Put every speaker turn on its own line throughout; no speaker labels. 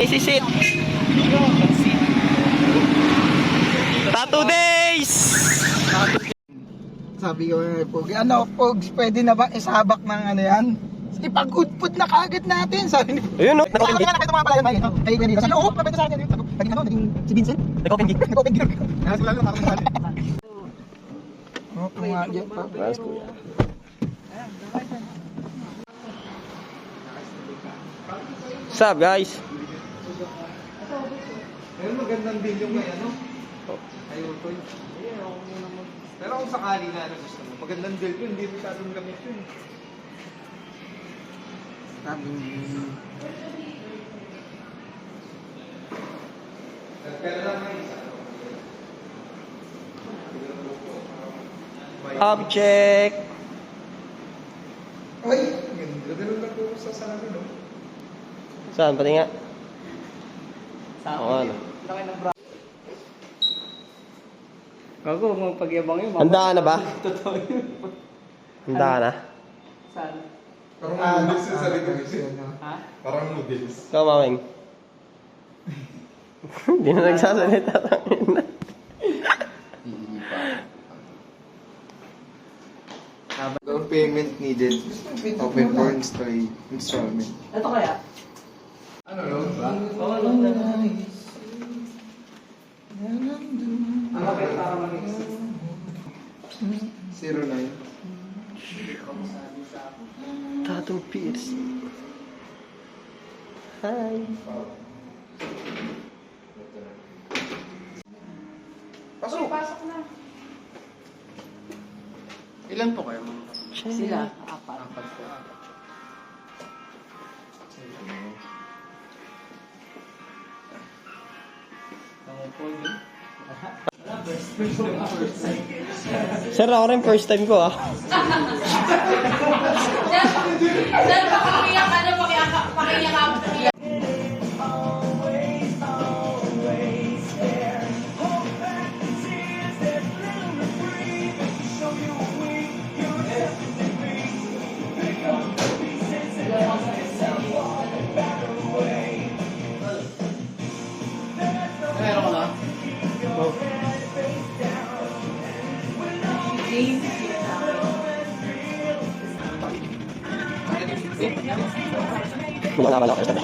Isisit. Tattoo days!
Sabi ko, Pogi, ano, Pogs, pwede na ba isabak ng ano yan? Ipag-udput na kagad natin, sabi ni
Ayun, no?
Sabi nga, nakita mo nga pala yun, Mike. Kay Wendy. Sabi, oo, mabenta sa akin yun. Sabi, naging ano, naging si Vincent.
Nag-open gig.
Nag-open gig. Kasi lalo nakakang sali. Oo, nga, dyan pa.
Mas kuya. What's up, guys?
Pero magandang din yung may ano. Ay, Utoy. Pero kung sakali na ano gusto mo, magandang deal yun, hindi masyadong gamit yun. Pero lang may isa.
Object.
Ay, ganda. Ganun lang po sa salamin, no?
Saan? Pati nga. Oo, ano.
Gago, magpagyabang yun.
Handa ka na ba?
Totoo yun.
Handa ka na?
Saan?
Parang noodles yung sarili ko kasi.
Ha?
Parang noodles.
Ikaw, mameng. Hindi na nagsasalita.
No payment needed. Open for installment.
Ito kaya?
Ano loan ba?
Oo, loan na. Ang kapit para mag-exit.
09.
Tattoo Pierce. Hi.
Pasok!
Pasok na.
Ilan po kayo mga
Sila, apat.
apat po?
Sir, ako rin first time ko ah.
Sir, pakiyak, ano, pakiyak.
Meron ka na?
Wala na ako first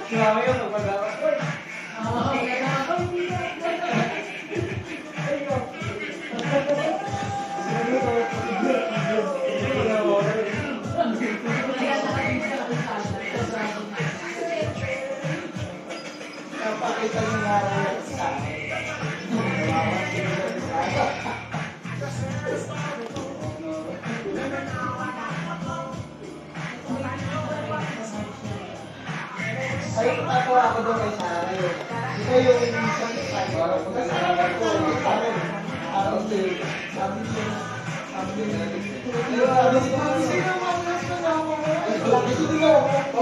Grabe yung pagpagawa. Napakita niyo nga rin sa akin. Ay, ako doon kay Sarah yun. Ito yung isang parang pagkasama ko. Sabi niya, sino mga gusto na ako? Ay, sino ako?